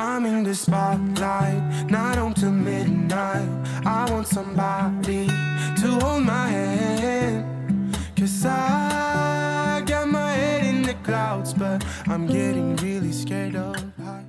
I'm in the spotlight, not on till midnight. I want somebody to hold my hand, 'cause I got my head in the clouds, but I'm getting really scared of heights.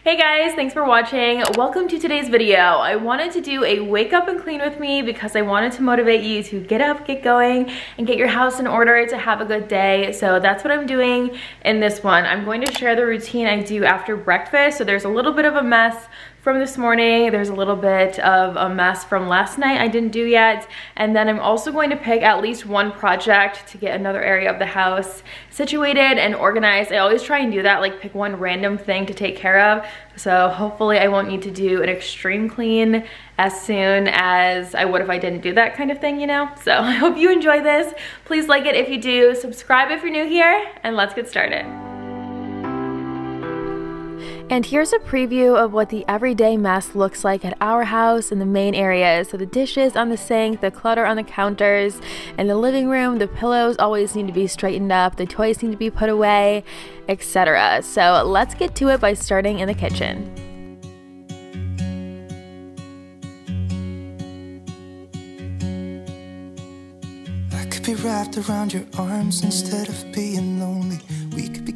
Hey guys, thanks for watching. Welcome to today's video. I wanted to do a wake up and clean with me because I wanted to motivate you to get up, get going, and get your house in order to have a good day. So that's what I'm doing in this one. I'm going to share the routine I do after breakfast. So there's a little bit of a mess from this morning. There's a little bit of a mess from last night I didn't do yet. And then I'm also going to pick at least one project to get another area of the house situated and organized. I always try and do that, like pick one random thing to take care of. So hopefully I won't need to do an extreme clean as soon as I would if I didn't do that kind of thing, you know? So I hope you enjoy this. Please like it if you do, subscribe if you're new here, and let's get started. And here's a preview of what the everyday mess looks like at our house in the main areas. So the dishes on the sink, the clutter on the counters, and the living room, the pillows always need to be straightened up, the toys need to be put away, etc. So let's get to it by starting in the kitchen. I could be wrapped around your arms instead of being lonely. We could be.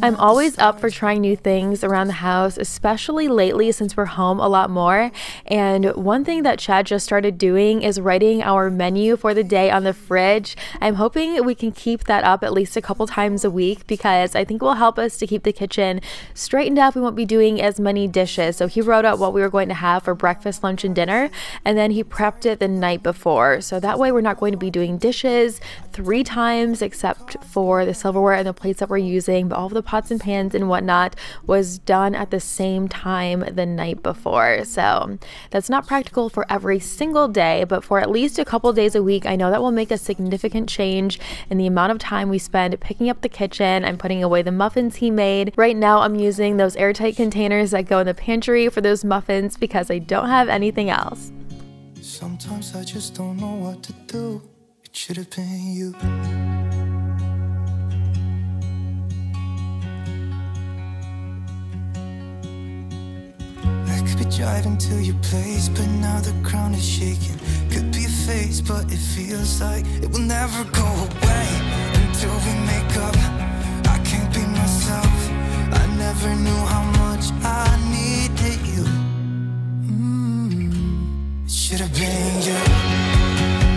I'm always up for trying new things around the house, especially lately since we're home a lot more. And one thing that Chad just started doing is writing our menu for the day on the fridge. I'm hoping we can keep that up at least a couple times a week because I think it will help us to keep the kitchen straightened up. We won't be doing as many dishes. So he wrote out what we were going to have for breakfast, lunch, and dinner, and then he prepped it the night before. So that way we're not going to be doing dishes 3 times except for the silverware and the plates that we're using, but all of the pots and pans and whatnot was done at the same time the night before. So that's not practical for every single day, but for at least a couple days a week, I know that will make a significant change in the amount of time we spend picking up the kitchen. I'm putting away the muffins he made. Right now I'm using those airtight containers that go in the pantry for those muffins because I don't have anything else. Sometimes I just don't know what to do. It should have been you. I could be driving to your place, but now the ground is shaking. Could be a phase, but it feels like it will never go away until we make up. I can't be myself. I never knew how much I needed you. It should have been you.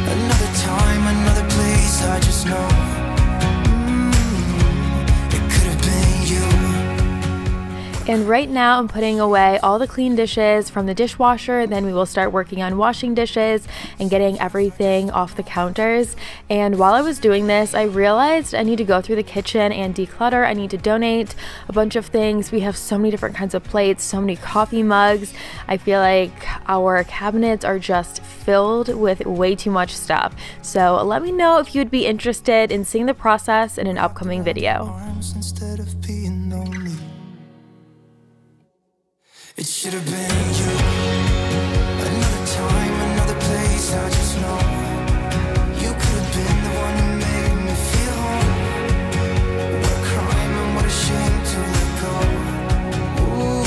Another time, another place, I just know. It could have been you. And right now I'm putting away all the clean dishes from the dishwasher. Then we will start working on washing dishes and getting everything off the counters. And while I was doing this, I realized I need to go through the kitchen and declutter. I need to donate a bunch of things. We have so many different kinds of plates, so many coffee mugs. I feel like our cabinets are just filled with way too much stuff. So let me know if you'd be interested in seeing the process in an upcoming video. Instead of being lonely. It should have been you. Another time, another place, I just know. You could have been the one who made me feel home. What a crime and what a shame to let go. Ooh,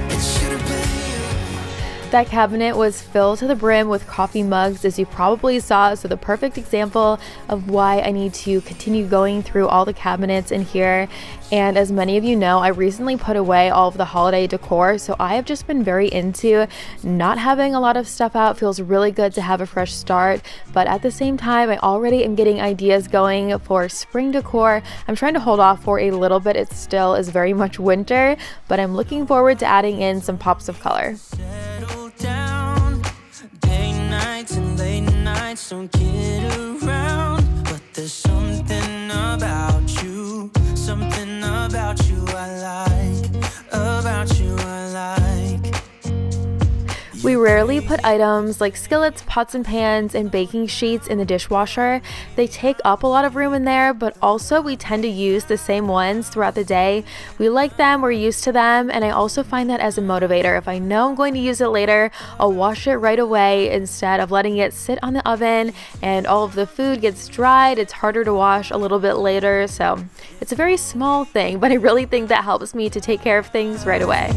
it should have been you. That cabinet was filled to the brim with coffee mugs, as you probably saw, so the perfect example of why I need to continue going through all the cabinets in here. And as many of you know, I recently put away all of the holiday decor, so I have just been very into not having a lot of stuff out. Feels really good to have a fresh start, but at the same time, I already am getting ideas going for spring decor. I'm trying to hold off for a little bit. It still is very much winter, but I'm looking forward to adding in some pops of color. Down, day nights and late nights don't get around, but there's something about you I like, about you I like. We rarely put items like skillets, pots and pans, and baking sheets in the dishwasher. They take up a lot of room in there, but also we tend to use the same ones throughout the day. We like them, we're used to them, and I also find that as a motivator. If I know I'm going to use it later, I'll wash it right away instead of letting it sit on the oven and all of the food gets dried. It's harder to wash a little bit later, so it's a very small thing, but I really think that helps me to take care of things right away.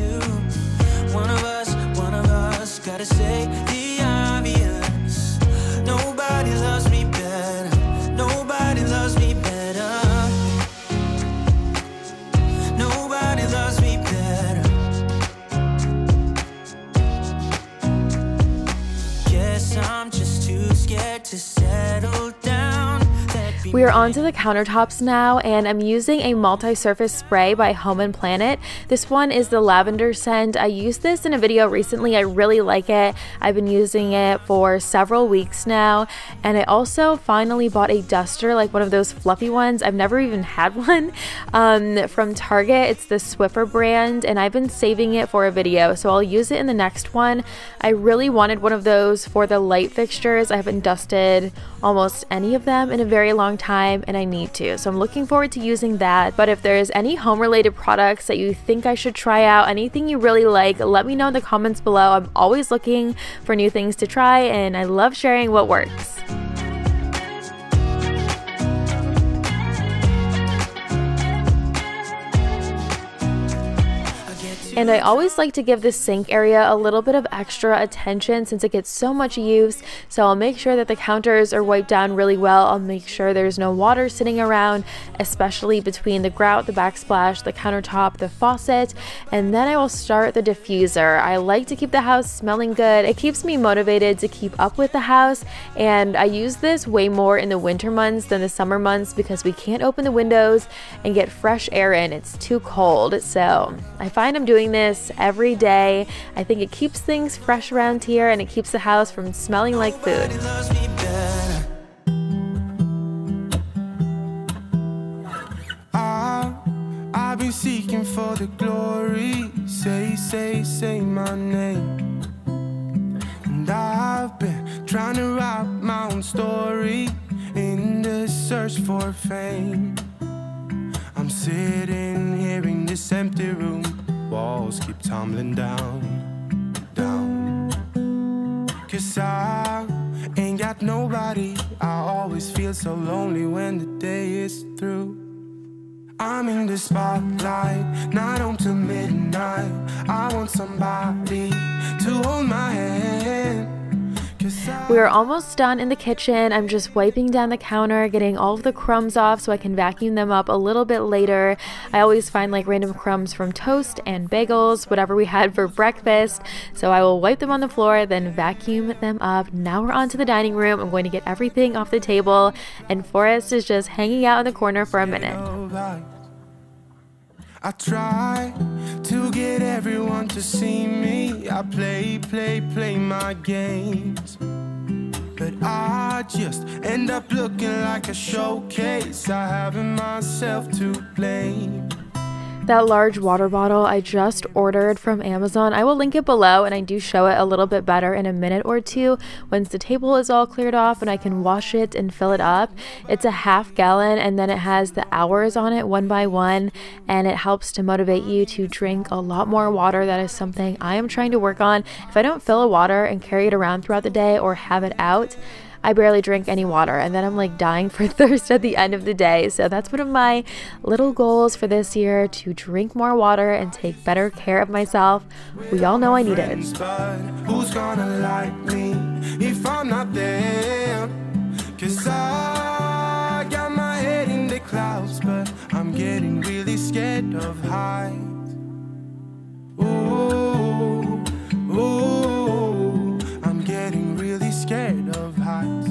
One of us gotta say the obvious. Nobody loves me better. Nobody loves me better. Nobody loves me better. Guess I'm just too scared to settle down. We are onto the countertops now, and I'm using a multi-surface spray by Home & Planet. This one is the lavender scent. I used this in a video recently. I really like it. I've been using it for several weeks now, and I also finally bought a duster, like one of those fluffy ones. I've never even had one from Target. It's the Swiffer brand, and I've been saving it for a video, so I'll use it in the next one. I really wanted one of those for the light fixtures. I haven't dusted almost any of them in a very long time, and I need to, so I'm looking forward to using that. But if there's any home related products that you think I should try out, anything you really like, let me know in the comments below. I'm always looking for new things to try, and I love sharing what works. And I always like to give the sink area a little bit of extra attention since it gets so much use. So I'll make sure that the counters are wiped down really well. I'll make sure there's no water sitting around, especially between the grout, the backsplash, the countertop, the faucet. And then I will start the diffuser. I like to keep the house smelling good. It keeps me motivated to keep up with the house. And I use this way more in the winter months than the summer months because we can't open the windows and get fresh air in. It's too cold. So I find I'm doing this every day. I think it keeps things fresh around here, and it keeps the house from smelling like food. I've been seeking for the glory. Say my name. And I've been trying to write my own story in the search for fame. I'm sitting here in this empty room. Walls keep tumbling down. 'Cause I ain't got nobody. I always feel so lonely when the day is through. I'm in the spotlight, not home till midnight. I want somebody to hold my hand. We are almost done in the kitchen. I'm just wiping down the counter, getting all of the crumbs off so I can vacuum them up a little bit later. I always find like random crumbs from toast and bagels, whatever we had for breakfast. So I will wipe them on the floor, then vacuum them up. Now we're on to the dining room. I'm going to get everything off the table, and Forrest is just hanging out in the corner for a minute. I try to get everyone to see me. I play my games, but I just end up looking like a showcase. I haven't myself to blame. That large water bottle I just ordered from Amazon, I will link it below, and I do show it a little bit better in a minute or two once the table is all cleared off and I can wash it and fill it up. It's a half gallon, and then it has the hours on it one by one, and it helps to motivate you to drink a lot more water. That is something I am trying to work on. If I don't fill a water and carry it around throughout the day or have it out, I barely drink any water, and then I'm like dying for thirst at the end of the day. So that's one of my little goals for this year, to drink more water and take better care of myself. We all know I need it. Who's gonna like me if I'm not there? 'Cause I got my head in the clouds, but I'm getting really scared of heights. Ooh, I'm getting really scared of heights.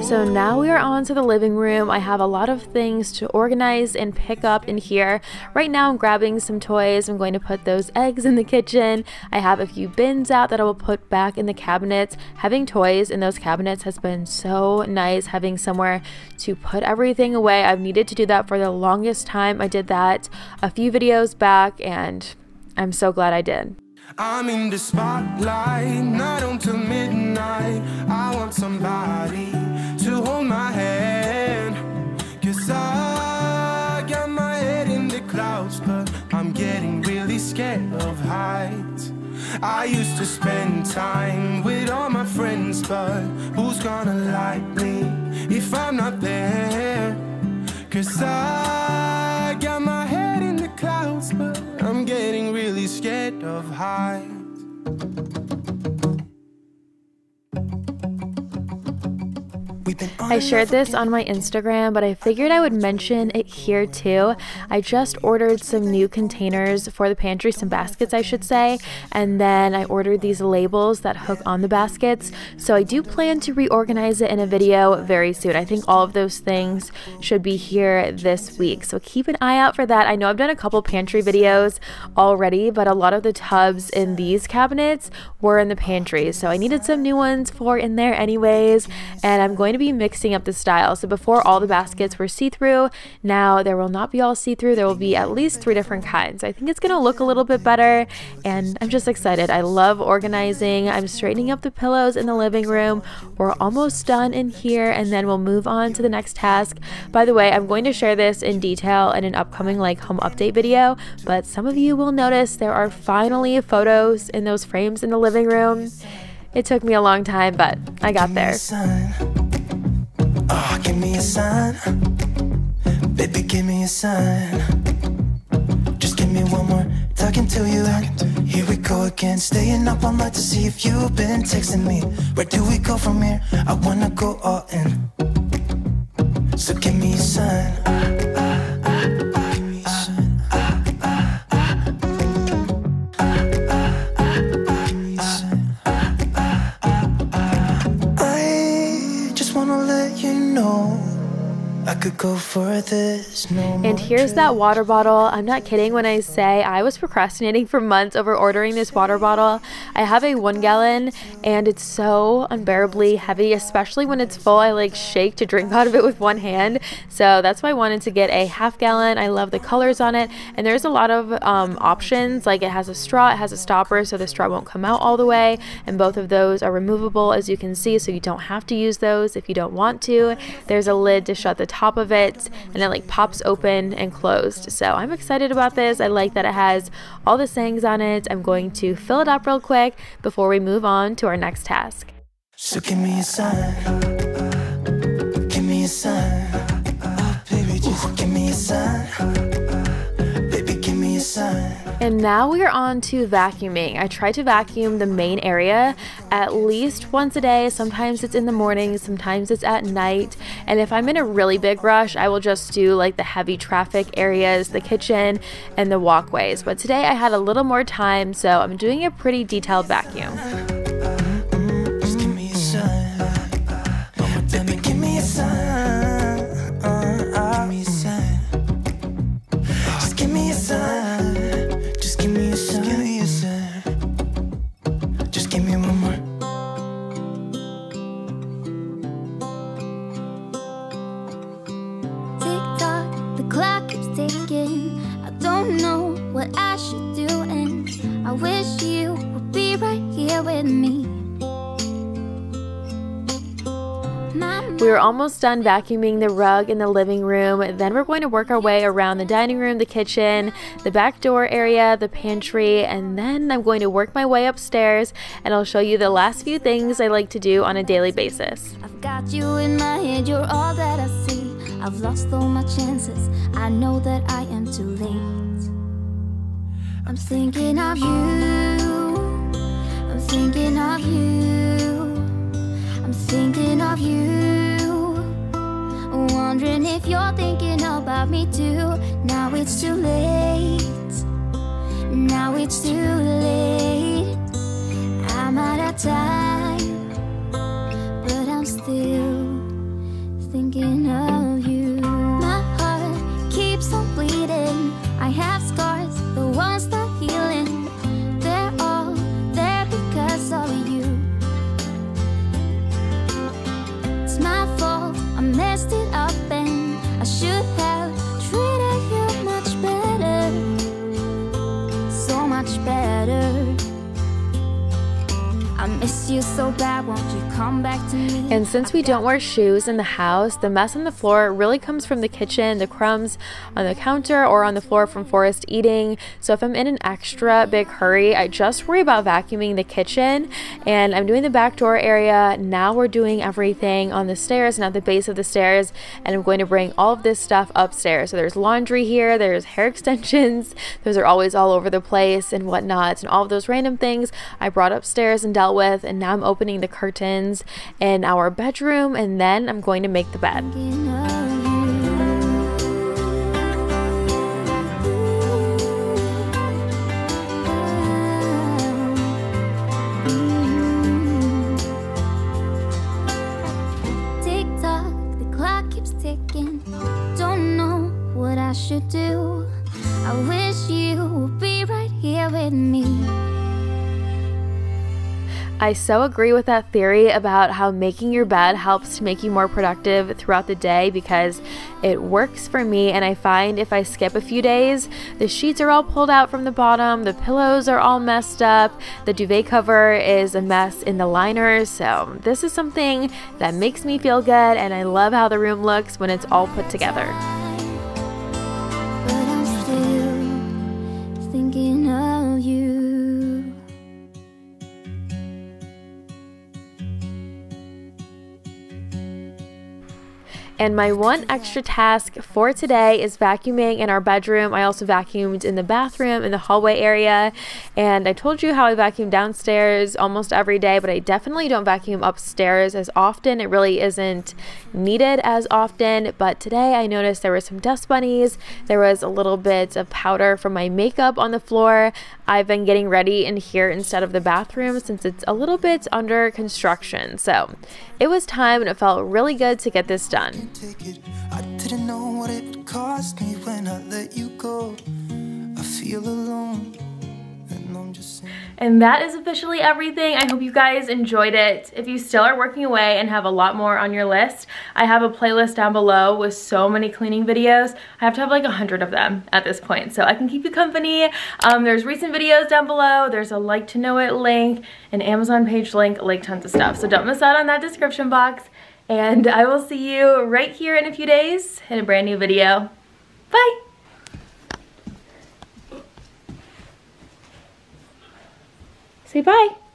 So now we are on to the living room. I have a lot of things to organize and pick up in here. Right now I'm grabbing some toys. I'm going to put those eggs in the kitchen. I have a few bins out that I will put back in the cabinets. Having toys in those cabinets has been so nice, having somewhere to put everything away. I've needed to do that for the longest time. I did that a few videos back, and I'm so glad I did. I'm in the spotlight, not until midnight. I want somebody to hold my hand, 'cause I got my head in the clouds, but I'm getting really scared of heights. I used to spend time with all my friends, but who's gonna like me if I'm not there? 'Cause I got my head in the clouds, but I'm getting really scared of heights. I shared this on my Instagram, but I figured I would mention it here too. I just ordered some new containers for the pantry, some baskets I should say, and then I ordered these labels that hook on the baskets. So I do plan to reorganize it in a video very soon. I think all of those things should be here this week, so keep an eye out for that. I know I've done a couple pantry videos already, but a lot of the tubs in these cabinets were in the pantry, so I needed some new ones for in there anyways, and I'm going to be mixing up the style. So before all the baskets were see-through, now there will not be all see-through. There will be at least 3 different kinds. I think it's gonna look a little bit better, and I'm just excited. I love organizing. I'm straightening up the pillows in the living room. We're almost done in here, and then we'll move on to the next task. By the way, I'm going to share this in detail in an upcoming home update video, but some of you will notice there are finally photos in those frames in the living room. It took me a long time, but I got there. Oh, give me a sign. Baby, give me a sign. Just give me one more talking to you. Here we go again, staying up all night to see if you've been texting me. Where do we go from here? I wanna go all in. So give me a sign. I could go for this. And here's that water bottle. I'm not kidding when I say I was procrastinating for months over ordering this water bottle. I have a 1 gallon and it's so unbearably heavy, especially when it's full. I shake to drink out of it with one hand. So that's why I wanted to get a 1/2 gallon. I love the colors on it, and there's a lot of options. It has a straw, it has a stopper so the straw won't come out all the way, and both of those are removable, as you can see, so you don't have to use those if you don't want to. There's a lid to shut the top of it, and it pops open and closed. So I'm excited about this. I like that it has all the sayings on it. I'm going to fill it up real quick before we move on to our next task. So give me a sign. Give me a sign. Oh, baby, just give me a sign. Baby, give me a sign. And now we are on to vacuuming. I try to vacuum the main area at least once a day. Sometimes it's in the morning, sometimes it's at night. And if I'm in a really big rush, I will just do the heavy traffic areas, the kitchen, and the walkways. But today I had a little more time, so I'm doing a pretty detailed vacuum. Just give me a sign. Baby, give me a sign. Give me a sign. Just give me a sign. Just give me a sign. Give me a sign. Just give me one more. Tick tock, the clock keeps ticking. I don't know what I should do, and I wish you would be right here with me. We are almost done vacuuming the rug in the living room. Then we're going to work our way around the dining room, the kitchen, the back door area, the pantry, and then I'm going to work my way upstairs, and I'll show you the last few things I like to do on a daily basis. I've got you in my head, you're all that I see. I've lost all my chances, I know that I am too late. I'm thinking of you, I'm thinking of you, I'm thinking of you. Wondering if you're thinking about me too. Now it's too late, now it's too late. I'm out of time, but I'm still thinking of you. My heart keeps on bleeding. I have scars, the ones that healing. They're all there because of you. It's my fault, I messed it up, and I should have treated you much better, so much better. miss you so bad, won't you come back to me? And since we don't wear shoes in the house, the mess on the floor really comes from the kitchen, the crumbs on the counter or on the floor from Forest eating. So if I'm in an extra big hurry, I just worry about vacuuming the kitchen. And I'm doing the back door area. Now we're doing everything on the stairs and at the base of the stairs. And I'm going to bring all of this stuff upstairs. So there's laundry here, there's hair extensions. Those are always all over the place and whatnot. And all of those random things I brought upstairs and dealt with. And now I'm opening the curtains in our bedroom, and then I'm going to make the bed. Tick tock, the clock keeps ticking. Don't know what I should do. I wish you would be right here with me. I so agree with that theory about how making your bed helps to make you more productive throughout the day, because it works for me. And I find if I skip a few days, the sheets are all pulled out from the bottom, the pillows are all messed up, the duvet cover is a mess in the liners. So this is something that makes me feel good, and I love how the room looks when it's all put together. But I'm still thinking of you. And my one extra task for today is vacuuming in our bedroom. I also vacuumed in the bathroom, in the hallway area. And I told you how I vacuum downstairs almost every day, but I definitely don't vacuum upstairs as often. It really isn't needed as often. But today I noticed there were some dust bunnies. There was a little bit of powder from my makeup on the floor. I've been getting ready in here instead of the bathroom since it's a little bit under construction. So it was time, and it felt really good to get this done. Take it. I didn't know what it would cost me when I let you go. I feel alone, and I'm just saying. And that is officially everything. I hope you guys enjoyed it. If you still are working away and have a lot more on your list, I have a playlist down below with so many cleaning videos. I have to have like 100 of them at this point, so I can keep you company. There's recent videos down below. There's a like to know it link, an Amazon page link, like tons of stuff. So don't miss out on that description box. And I will see you right here in a few days in a brand new video. Bye! Say bye!